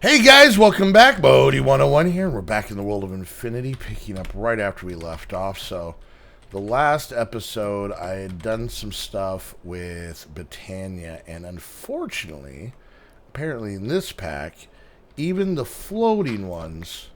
Hey guys, welcome back. Bodie 101 here. We're back in the world of Infinity, picking up right after we left off. So, the last episode, I had done some stuff with Britannia, and unfortunately, apparently in this pack, even the floating ones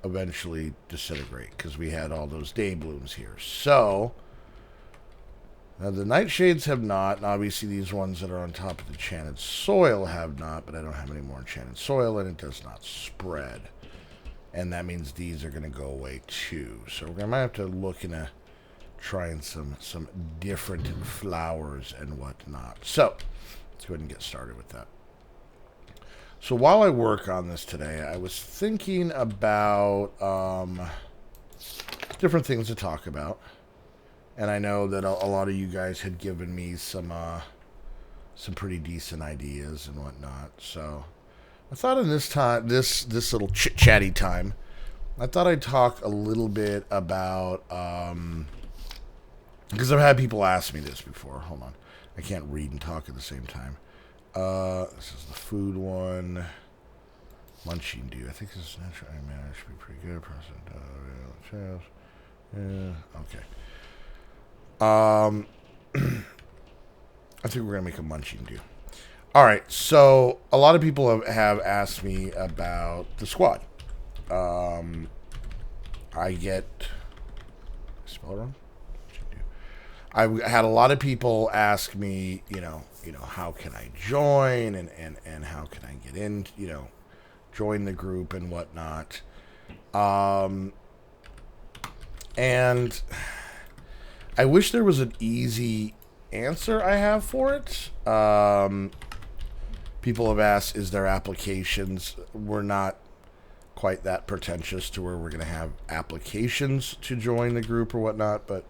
eventually disintegrate because we had all those day blooms here. So, now the nightshades have not, and obviously these ones that are on top of the enchanted soil have not, but I don't have any more enchanted soil, and it does not spread. And that means these are going to go away too. So we might have to look into trying some different flowers and whatnot. So let's go ahead and get started with that. So while I work on this today, I was thinking about different things to talk about. And I know that a lot of you guys had given me some pretty decent ideas and whatnot. So I thought in this little chit-chatty time, I thought I'd talk a little bit about, because I've had people ask me this before. Hold on. I can't read and talk at the same time. This is the food one. Munching Dew. I think this is natural. I mean, it should be pretty good. Yeah, okay. I think we're gonna make a munching do. All right, so a lot of people have asked me about the squad. I get spell it wrong. I had a lot of people ask me, how can I join and how can I get in, join the group and whatnot. And I wish there was an easy answer I have for it. People have asked, is there applications? We're not quite that pretentious to where we're going to have applications to join the group or whatnot, but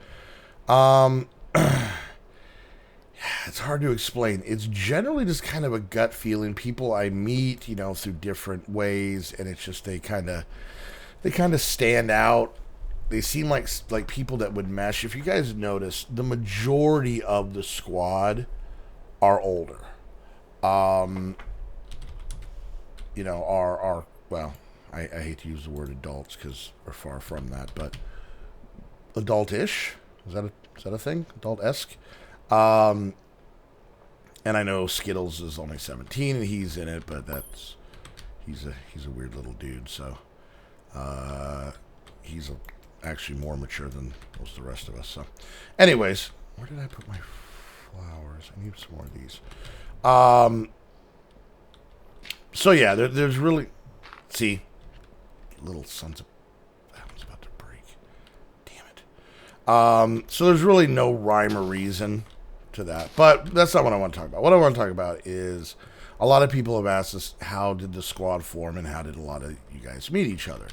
it's hard to explain. It's generally just kind of a gut feeling. People I meet, through different ways, and it's just they kind of stand out. They seem like people that would mesh. If you guys notice, the majority of the squad are older. Are well, I hate to use the word adults because we're far from that, but adult-ish. Is that a thing? Adult-esque. And I know Skittles is only 17 and he's in it, but he's a weird little dude. So he's actually more mature than most of the rest of us. So, anyways, where did I put my flowers? I need some more of these. So yeah, there's really, see, little sons of, that one's about to break. Damn it. So there's really no rhyme or reason to that, but that's not what I want to talk about. What I want to talk about is a lot of people have asked us, how did the squad form and how did a lot of you guys meet each other?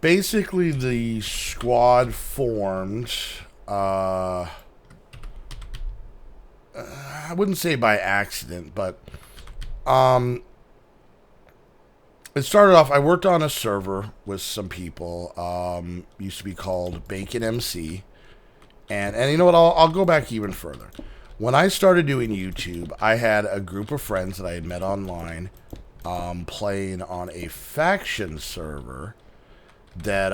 Basically, the squad formed, I wouldn't say by accident, but it started off, I worked on a server with some people, used to be called Bacon MC, and you know what, I'll go back even further. When I started doing YouTube, I had a group of friends that I had met online, playing on a faction server that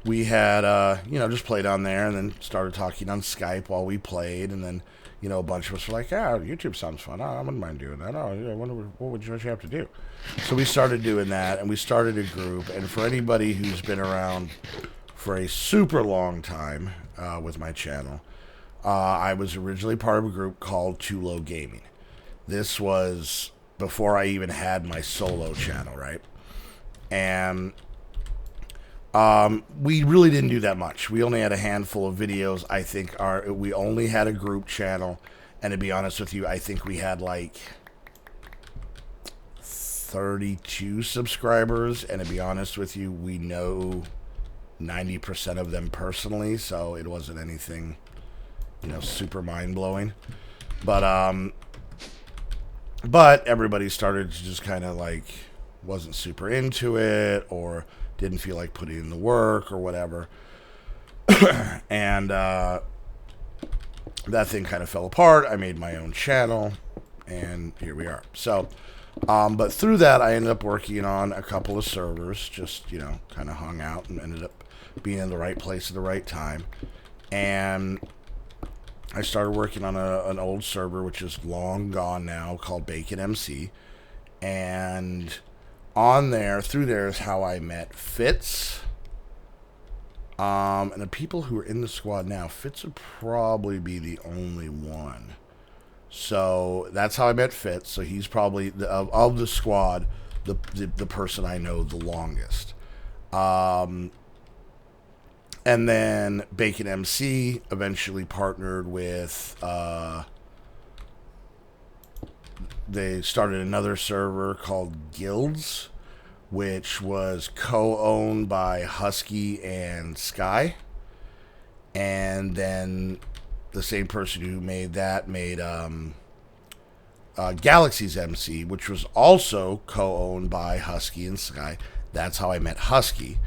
we had just played on there and then started talking on Skype while we played, and then a bunch of us were like, YouTube sounds fun. I wouldn't mind doing that. I wonder what would you have to do. So we started doing that, and we started a group. And for anybody who's been around for a super long time with my channel, I was originally part of a group called Too Low Gaming. This was before I even had my solo channel, right? And we really didn't do that much. We only had a handful of videos. I think we only had a group channel, and to be honest with you, I think we had like 32 subscribers, and to be honest with you, we know 90% of them personally, so it wasn't anything, super mind-blowing. But everybody started to just kind of wasn't super into it or didn't feel like putting in the work or whatever. And that thing kind of fell apart. I made my own channel, and here we are. So, but through that, I ended up working on a couple of servers, just, kind of hung out and ended up being in the right place at the right time. And I started working on an old server, which is long gone now, called Bacon MC. And through there is how I met Fitz. And the people who are in the squad now, Fitz would probably be the only one. So that's how I met Fitz. So he's probably, of the squad, the person I know the longest. And then Bacon MC eventually partnered with, they started another server called Guilds, which was co-owned by Husky and Sky. And then the same person who made that made Galaxy's MC, which was also co-owned by Husky and Sky. That's how I met Husky,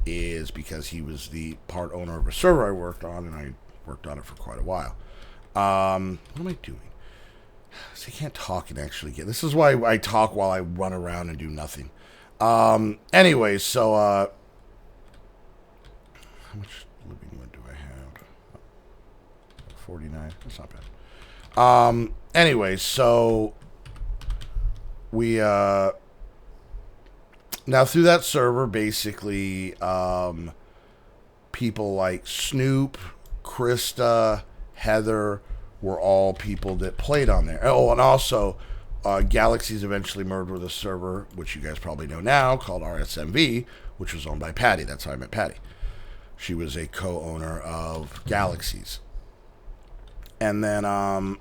is because he was the part owner of a server I worked on, and I worked on it for quite a while. What am I doing? So I can't talk and actually get... This is why I talk while I run around and do nothing. Anyway, so, how much living wood do I have? 49. That's not bad. Anyway, so we, now through that server, basically, people like Snoop, Krista, Heather were all people that played on there. Oh, and also, Galaxies eventually merged with a server, which you guys probably know now, called RSMV, which was owned by Patty. That's how I met Patty. She was a co-owner of Galaxies. And then, God,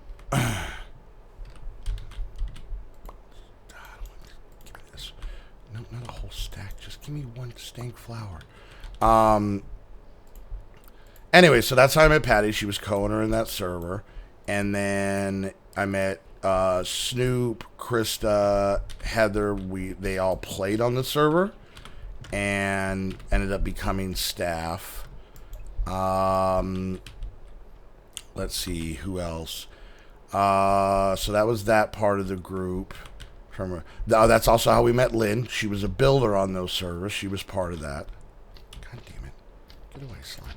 no, not a whole stack. Just give me one stank flower. Anyway, so that's how I met Patty. She was co-owner in that server. And then I met Snoop, Krista, Heather. They all played on the server and ended up becoming staff. Let's see, who else? So that was that part of the group. That's also how we met Lynn. She was a builder on those servers. She was part of that. God damn it. Get away, slime.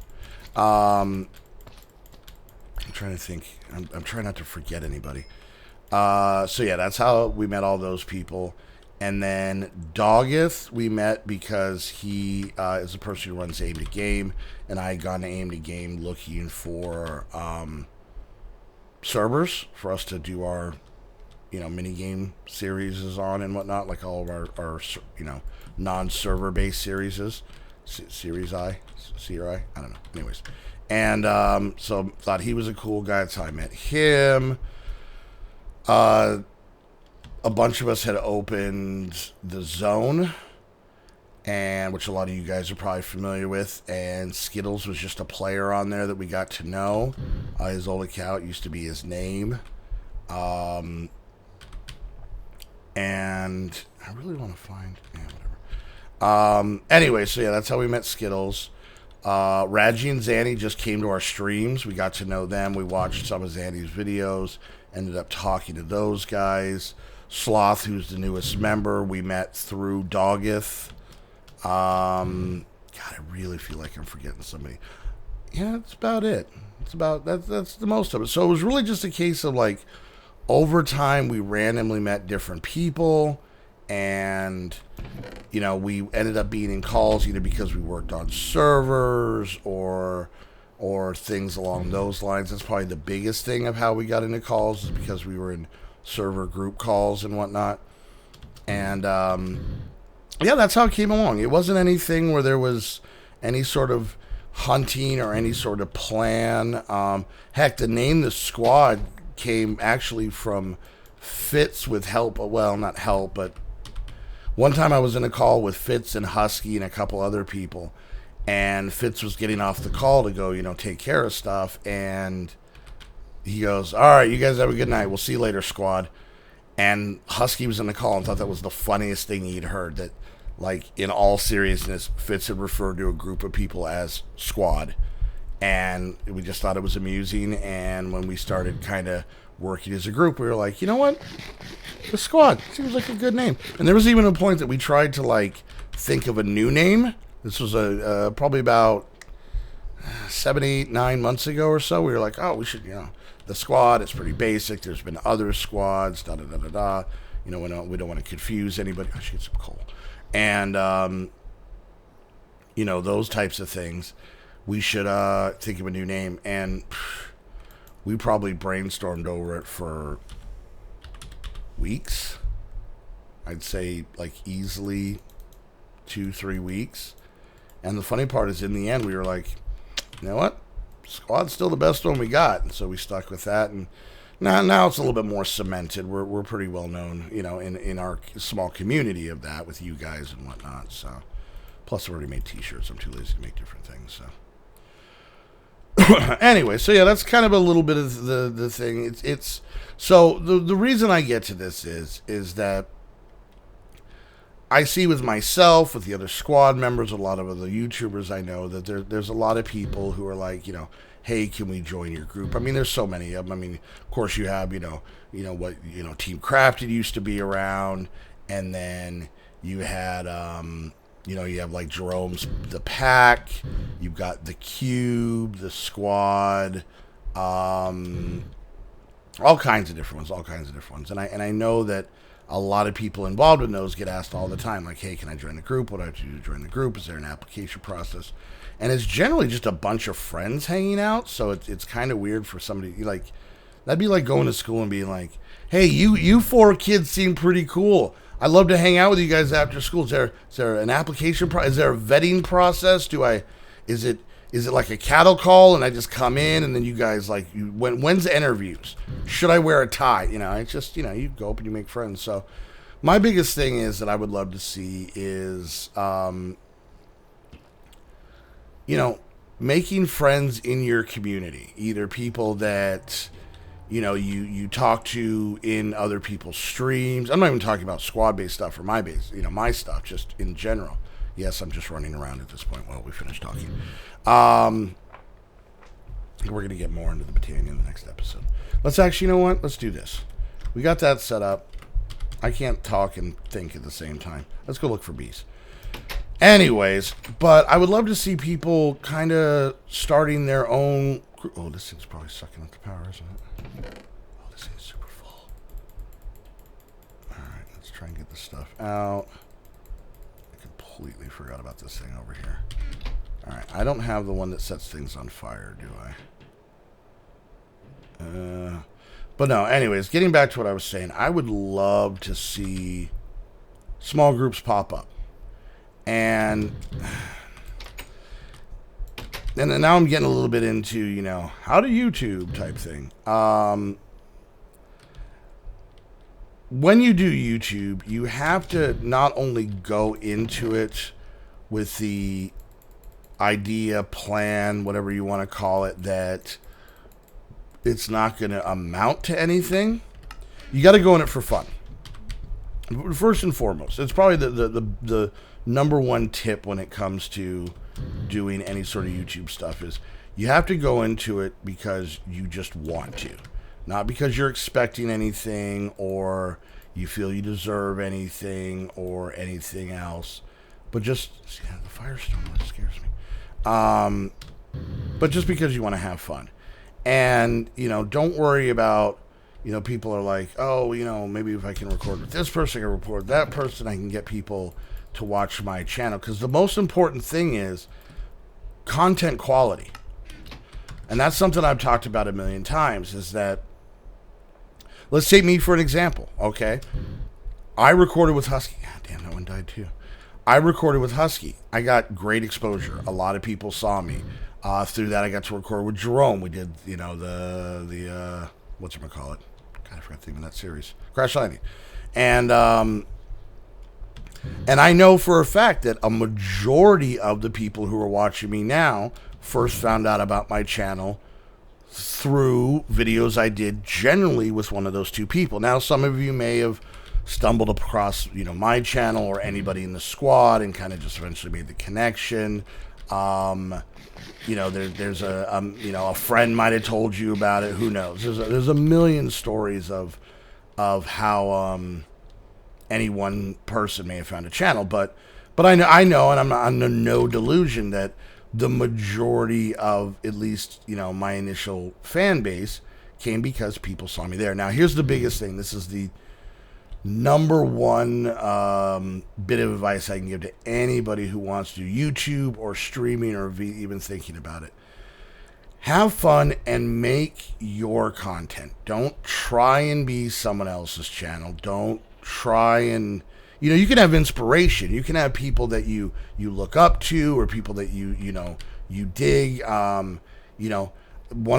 I'm trying to think. I'm trying not to forget anybody. So yeah, that's how we met all those people. And then Doggeth we met because he is the person who runs Aim to Game, and I had gone to Aim to Game looking for servers for us to do our, mini game series on and whatnot, like all of our non-server based series. Series I, CRI, I don't know. Anyways, and so thought he was a cool guy. That's how I met him. A bunch of us had opened the Zone, and which a lot of you guys are probably familiar with. And Skittles was just a player on there that we got to know. His old account used to be his name. And I really want to find... whatever. Anyway, so yeah, that's how we met Skittles. Raji and Zanny just came to our streams. We got to know them. We watched some of Zanny's videos. Ended up talking to those guys. Sloth, who's the newest member, we met through Doggeth. God, I really feel like I'm forgetting somebody. Yeah, that's about it. That's the most of it. So it was really just a case of like, over time we randomly met different people, and we ended up being in calls either because we worked on servers or things along those lines. That's probably the biggest thing of how we got into calls, is because we were in server group calls and whatnot. And yeah, that's how it came along. It wasn't anything where there was any sort of hunting or any sort of plan. Heck, the name The Squad came actually from Fitz with help. Well, not help, but one time I was in a call with Fitz and Husky and a couple other people, and Fitz was getting off the call to go, take care of stuff, and he goes, "All right, you guys have a good night. We'll see you later, squad." And Husky was in the call and thought that was the funniest thing he'd heard, that, like, in all seriousness, Fitz had referred to a group of people as squad. And we just thought it was amusing. And when we started kind of working as a group, we were like, you know what? The Squad seems like a good name. And there was even a point that we tried to like think of a new name. This was probably about 7, 8, 9 months ago or so. We were like, oh, we should, the Squad. It's pretty basic. There's been other squads. Da da da da da. We don't want to confuse anybody. I should get some coal. And those types of things. We should think of a new name. And we probably brainstormed over it for weeks. I'd say like easily 2-3 weeks. And the funny part is, in the end, we were like, you know what? Squad's still the best one we got. And so we stuck with that. And now it's a little bit more cemented. We're pretty well known, in our small community of that with you guys and whatnot. So, plus I've already made T-shirts. I'm too lazy to make different things. So, anyway, so yeah, that's kind of a little bit of the thing. It's so the reason I get to this is that I see with myself, with the other Squad members, a lot of other YouTubers I know, that there's a lot of people who are like, hey, can we join your group? I mean, there's so many of them. I mean, of course you have, Team Crafted used to be around, and then you had, you have like Jerome's The Pack, you've got The Cube, The Squad, all kinds of different ones, and I know that a lot of people involved in those get asked all the time, like, hey, can I join the group? What do I have to do to join the group? Is there an application process? And it's generally just a bunch of friends hanging out, so it's kind of weird for somebody, like, that'd be like going to school and being like, hey, you 4 kids seem pretty cool. I'd love to hang out with you guys after school. Is there an application is there a vetting process? Is it like a cattle call and I just come in and then you guys like, when's the interviews? Should I wear a tie? It's just, you go up and you make friends. So my biggest thing is that I would love to see is, making friends in your community, either people that, you talk to in other people's streams. I'm not even talking about Squad-based stuff or my stuff, just in general. Yes, I'm just running around at this point while we finish talking. We're going to get more into the battalion in the next episode. Let's actually, let's do this. We got that set up. I can't talk and think at the same time. Let's go look for bees. Anyways, but I would love to see people kind of starting their own... Oh, this thing's probably sucking up the power, isn't it? Oh, this thing's super full. Alright, let's try and get this stuff out. Completely forgot about this thing over here. Alright, I don't have the one that sets things on fire, do I? But no, anyways, getting back to what I was saying, I would love to see small groups pop up. And then now I'm getting a little bit into, how to YouTube type thing. When you do YouTube, you have to not only go into it with the idea, plan, whatever you want to call it, that it's not going to amount to anything. You got to go in it for fun. First and foremost, it's probably the number one tip when it comes to doing any sort of YouTube stuff is you have to go into it because you just want to. Not because you're expecting anything or you feel you deserve anything or anything else. But just, the firestorm really scares me. But just because you want to have fun. And, don't worry about, people are like, oh, maybe if I can record with this person, I can record that person, I can get people to watch my channel. Because the most important thing is content quality. And that's something I've talked about a million times, is that, let's take me for an example, okay? I recorded with Husky. God damn, that one died too. I recorded with Husky. I got great exposure. A lot of people saw me. Through that, I got to record with Jerome. We did, the whatchamacallit? God, I forgot the name of that series. Crash Landing. And I know for a fact that a majority of the people who are watching me now first found out about my channel through videos I did generally with one of those two people. Now, some of you may have stumbled across, my channel or anybody in the squad and kind of just eventually made the connection. There's a friend might have told you about it. Who knows? There's a million stories of how any one person may have found a channel, but I know, and I'm under no delusion that the majority of, at least, my initial fan base came because people saw me there. Now, here's the biggest thing. This is the number one bit of advice I can give to anybody who wants to do YouTube or streaming or even thinking about it. Have fun and make your content. Don't try and be someone else's channel. Don't try and, you can have inspiration. You can have people that you look up to, or people that you dig. One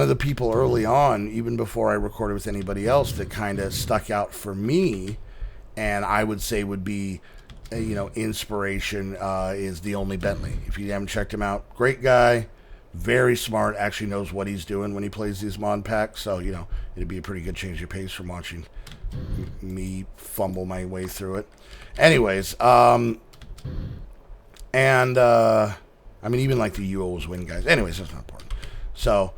of the people early on, even before I recorded with anybody else, that kind of stuck out for me, and I would say would be, inspiration, is The Only Bentley. If you haven't checked him out, great guy, very smart, actually knows what he's doing when he plays these mod packs. So, it'd be a pretty good change of pace from watching me fumble my way through it. Anyways, even like the You Always Win guys. Anyways, that's not important. So,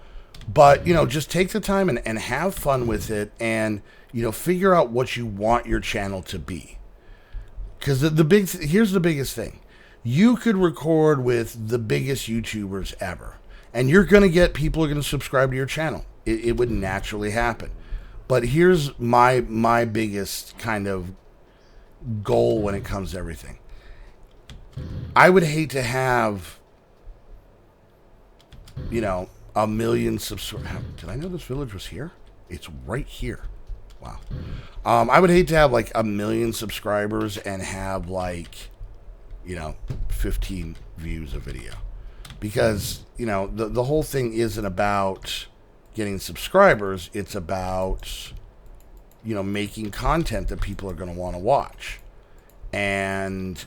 but, just take the time and have fun with it, and, figure out what you want your channel to be. Because here's the biggest thing. You could record with the biggest YouTubers ever, and you're going to get people who are going to subscribe to your channel. It would naturally happen. But here's my biggest kind of goal when it comes to everything. I would hate to have, 1 million subscribers. Did I know this village was here? It's right here. Wow. I would hate to have 1 million subscribers and have 15 views a video, because the whole thing isn't about getting subscribers. It's about making content that people are going to want to watch. And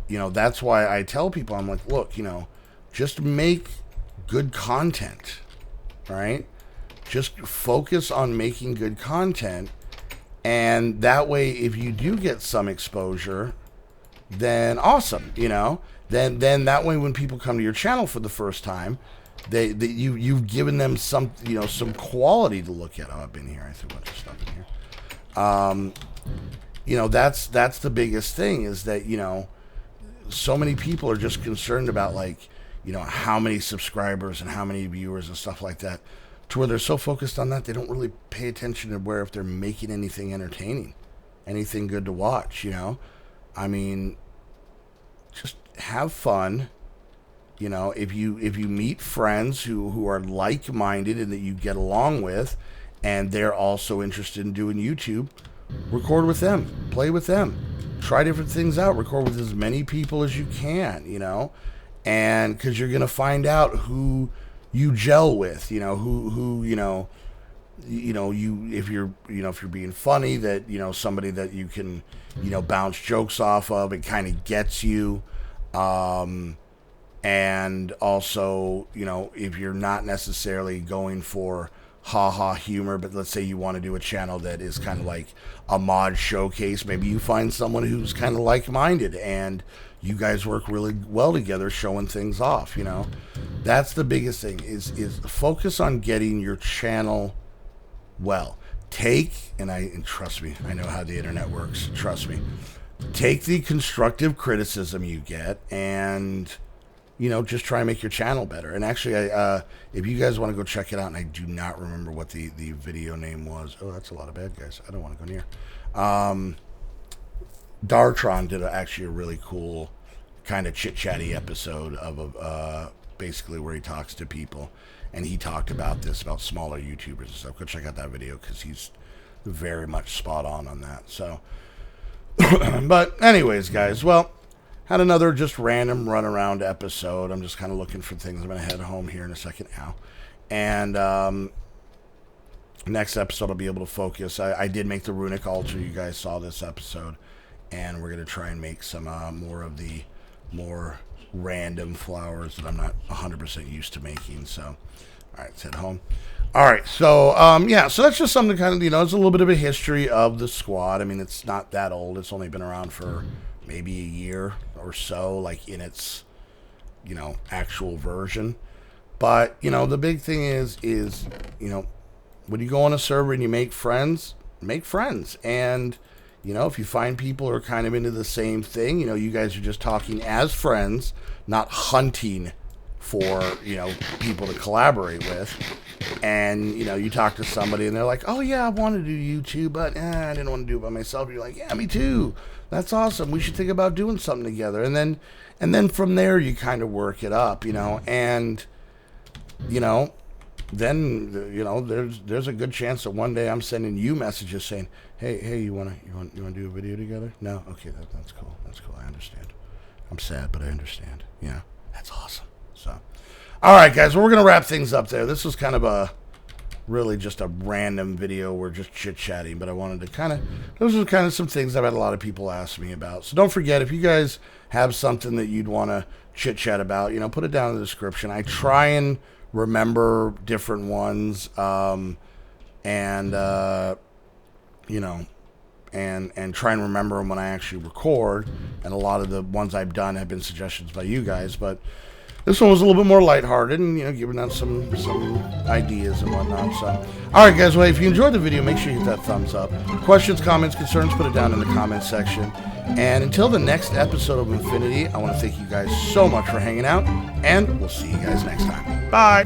that's why I tell people, I'm like, look, just make good content, right? Just focus on making good content, and that way, if you do get some exposure, then awesome, Then that way, when people come to your channel for the first time, you've given them some quality to look at. Oh, I've been here. I threw a bunch of stuff in here. That's the biggest thing, is that so many people are just concerned about how many subscribers and how many viewers and stuff like that, to where they're so focused on that they don't really pay attention to where if they're making anything entertaining, anything good to watch. Just have fun. If you meet friends who are like-minded and that you get along with, and they're also interested in doing YouTube, record with them, play with them, try different things out, record with as many people as you can, and because you're gonna find out who you gel with, if you're being funny, that somebody that you can bounce jokes off of, it kind of gets you. And also, if you're not necessarily going for ha-ha humor, but let's say you want to do a channel that is kind of like a mod showcase, maybe you find someone who's kind of like-minded, and you guys work really well together showing things off, That's the biggest thing, is focus on getting your channel well. And trust me, I know how the internet works, trust me. Take the constructive criticism you get and, just try and make your channel better. And actually, if you guys want to go check it out, and I do not remember what the video name was. Oh, that's a lot of bad guys. I don't want to go near. Dartron did actually a really cool kind of chit-chatty episode of basically where he talks to people. And he talked about smaller YouTubers and stuff. Go check out that video, because he's very much spot on that. So, but anyways, guys, well, had another just random run around episode. I'm just kind of looking for things. I'm going to head home here in a second now. And next episode I'll be able to focus. I did make the runic altar. You guys saw this episode. And we're going to try and make some more of the more random flowers that I'm not 100% used to making. So, all right, let's head home. All right, so, so that's just something kind of, it's a little bit of a history of the squad. I mean, it's not that old. It's only been around for maybe a year or so, in its actual version. But, the big thing is, when you go on a server and you make friends. And, if you find people who are kind of into the same thing, you guys are just talking as friends, not hunting for, people to collaborate with. And, you talk to somebody and they're like, oh yeah, I want to do YouTube, but I didn't want to do it by myself. You're like, yeah, me too. That's awesome. We should think about doing something together. And then from there you kind of work it up, and, then, there's a good chance that one day I'm sending you messages saying, hey, you want to do a video together? No? Okay, that's cool. That's cool. I understand. I'm sad, but I understand. Yeah, that's awesome. So, all right, guys, well, we're going to wrap things up there. This was kind of really just a random video. We're just chit-chatting, but I wanted to those are kind of some things I've had a lot of people ask me about. So don't forget, if you guys have something that you'd want to chit-chat about, put it down in the description. I try and remember different ones, and try and remember them when I actually record. And a lot of the ones I've done have been suggestions by you guys, but this one was a little bit more lighthearted and, giving out some ideas and whatnot. So, all right, guys. Well, if you enjoyed the video, make sure you hit that thumbs up. Questions, comments, concerns, put it down in the comments section. And until the next episode of Infinity, I want to thank you guys so much for hanging out, and we'll see you guys next time. Bye.